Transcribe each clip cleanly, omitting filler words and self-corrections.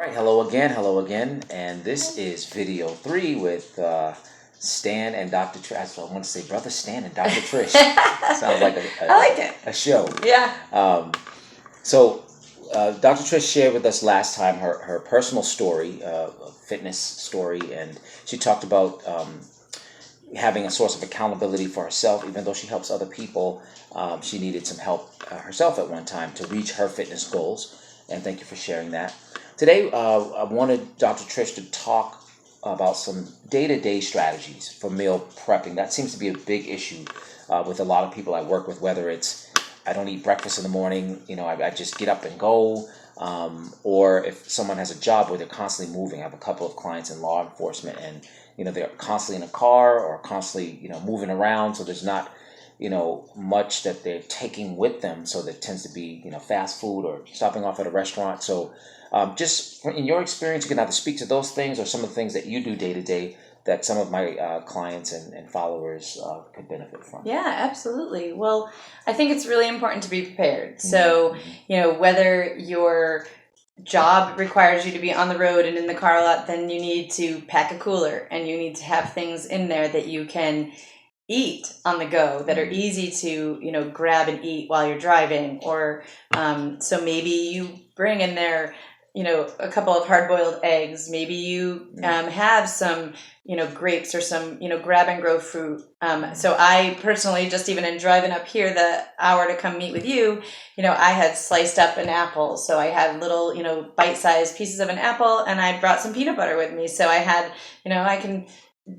All right, hello again, and this is video 3 with Stan and Dr. Trish. So I want to say Brother Stan and Dr. Trish. Sounds like I like it. a show. Yeah. So Dr. Trish shared with us last time her personal story, fitness story, and she talked about having a source of accountability for herself. Even though she helps other people, she needed some help herself at one time to reach her fitness goals. And thank you for sharing that. Today, I wanted Dr. Trish to talk about some day-to-day strategies for meal prepping. That seems to be a big issue with a lot of people I work with, whether it's I don't eat breakfast in the morning, I just get up and go, or if someone has a job where they're constantly moving. I have a couple of clients in law enforcement, and they're constantly in a car or constantly moving around, so there's not much that they're taking with them. So there tends to be fast food or stopping off at a restaurant. So just in your experience, you can either speak to those things or some of the things that you do day to day that some of my clients and followers could benefit from. Yeah, absolutely. Well, I think it's really important to be prepared. So, whether your job requires you to be on the road and in the car a lot, then you need to pack a cooler and you need to have things in there that you can eat on the go that are easy to grab and eat while you're driving. Or so maybe you bring in there a couple of hard-boiled eggs. Maybe you have some grapes or some grab and go fruit. So I personally, just even in driving up here the hour to come meet with you, I had sliced up an apple. So I had little bite-sized pieces of an apple, and I brought some peanut butter with me. So I had I can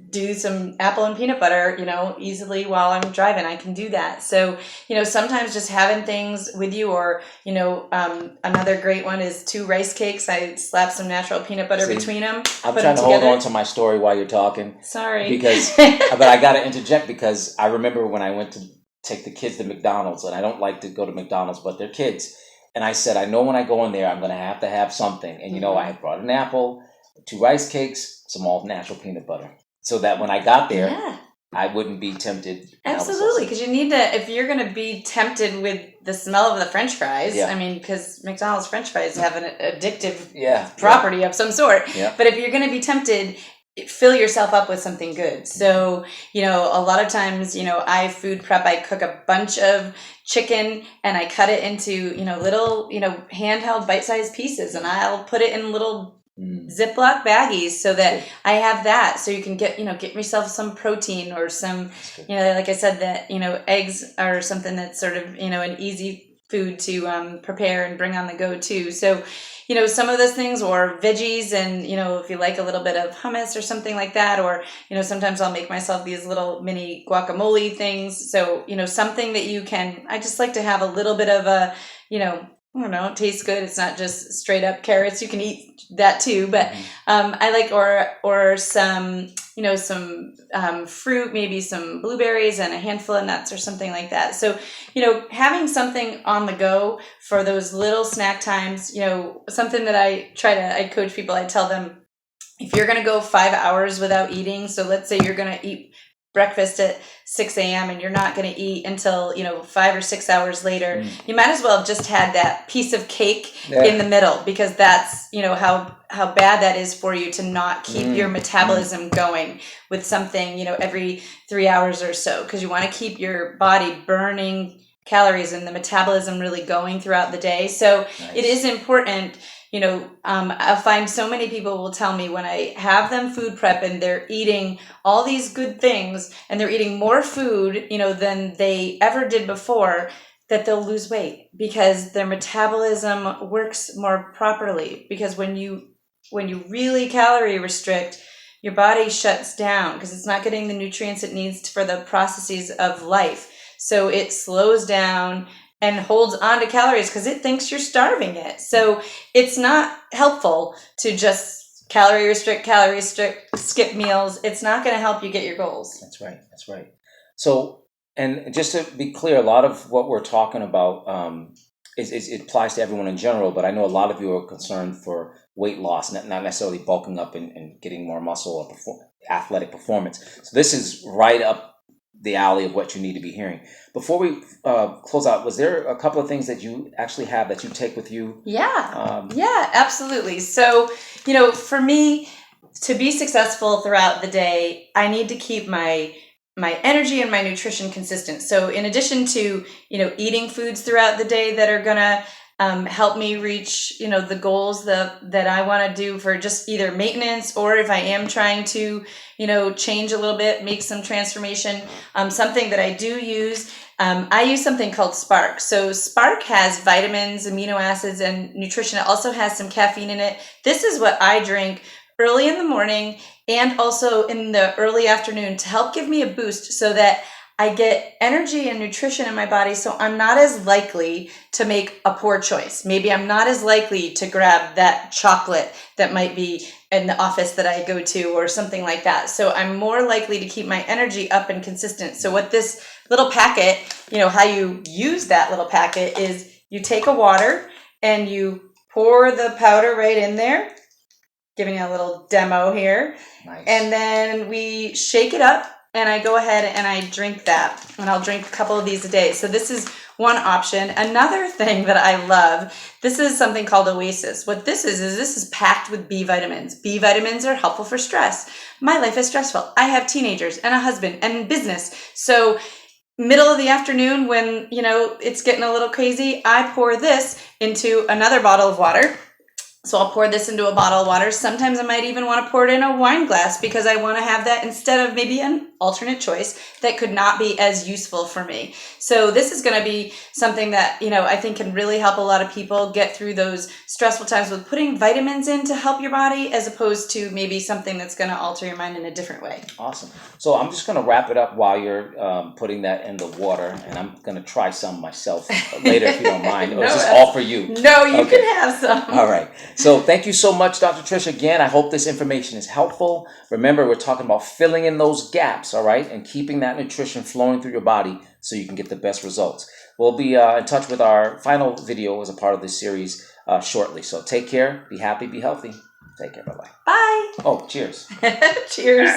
do some apple and peanut butter, easily while I'm driving. I can do that. So, sometimes just having things with you, or, another great one is 2 rice cakes. I slap some natural peanut butter between them. I'm trying to hold on to my story while you're talking. Sorry. But I got to interject because I remember when I went to take the kids to McDonald's, and I don't like to go to McDonald's, but they're kids. And I said, I know when I go in there, I'm going to have something. And, I brought an apple, 2 rice cakes, some all natural peanut butter, so that when I got there, I wouldn't be tempted. Absolutely, because you need to, if you're going to be tempted with the smell of the French fries, because McDonald's French fries have an addictive property of some sort. Yeah. But if you're going to be tempted, fill yourself up with something good. So, a lot of times, I food prep, I cook a bunch of chicken and I cut it into, little, handheld bite-sized pieces, and I'll put it in little Ziploc baggies so that I have that, so you can get yourself some protein or some, like I said, that, eggs are something that's sort of, an easy food to prepare and bring on the go too. So, some of those things, or veggies, and, if you like a little bit of hummus or something like that, or, sometimes I'll make myself these little mini guacamole things. So, something that you can, I just like to have a little bit of a, I don't know, it tastes good. It's not just straight up carrots. You can eat that too, but I like, or some, some fruit, maybe some blueberries and a handful of nuts or something like that. So, having something on the go for those little snack times, something that I coach people, I tell them, if you're going to go 5 hours without eating, so let's say you're going to eat breakfast at 6 a.m. and you're not going to eat until 5 or 6 hours later, you might as well have just had that piece of cake in the middle, because that's how bad that is for you to not keep your metabolism going with something every 3 hours or so, because you want to keep your body burning calories and the metabolism really going throughout the day. So it is important. I'll find so many people will tell me when I have them food prep and they're eating all these good things and they're eating more food, than they ever did before, that they'll lose weight because their metabolism works more properly. Because when you really calorie restrict, your body shuts down because it's not getting the nutrients it needs for the processes of life. So it slows down and holds on to calories because it thinks you're starving it. So it's not helpful to just calorie restrict, skip meals. It's not going to help you get your goals. That's right. So, and just to be clear, a lot of what we're talking about it applies to everyone in general, but I know a lot of you are concerned for weight loss, not necessarily bulking up and getting more muscle or athletic performance. So this is right up the alley of what you need to be hearing. Before we close out, was there a couple of things that you actually have that you take with you? Yeah, absolutely. So, for me, to be successful throughout the day, I need to keep my energy and my nutrition consistent. So in addition to, eating foods throughout the day that are gonna help me reach, the goals that I want to do for just either maintenance, or if I am trying to, change a little bit, make some transformation. Something that I do use, I use something called Spark. So Spark has vitamins, amino acids, and nutrition. It also has some caffeine in it. This is what I drink early in the morning and also in the early afternoon to help give me a boost so that I get energy and nutrition in my body, so I'm not as likely to make a poor choice. Maybe I'm not as likely to grab that chocolate that might be in the office that I go to or something like that. So I'm more likely to keep my energy up and consistent. So what this little packet, how you use that little packet is you take a water and you pour the powder right in there. Giving you a little demo here. Nice. And then we shake it up and I go ahead and I drink that. And I'll drink a couple of these a day. So this is one option. Another thing that I love, this is something called Oasis. What this is packed with B vitamins. B vitamins are helpful for stress. My life is stressful. I have teenagers and a husband and business. So middle of the afternoon when, it's getting a little crazy, I pour this into another bottle of water. So I'll pour this into a bottle of water. Sometimes I might even want to pour it in a wine glass because I want to have that instead of maybe an alternate choice that could not be as useful for me. So this is going to be something that, I think can really help a lot of people get through those stressful times with putting vitamins in to help your body as opposed to maybe something that's going to alter your mind in a different way. Awesome. So I'm just going to wrap it up while you're putting that in the water, and I'm going to try some myself later if you don't mind. Or is this all for you? No, you can have some. All right. So thank you so much, Dr. Trish. Again, I hope this information is helpful. Remember, we're talking about filling in those gaps, all right, and keeping that nutrition flowing through your body so you can get the best results. We'll be in touch with our final video as a part of this series shortly. So take care, be happy, be healthy. Take care. Bye-bye. Bye. Oh, cheers. Cheers.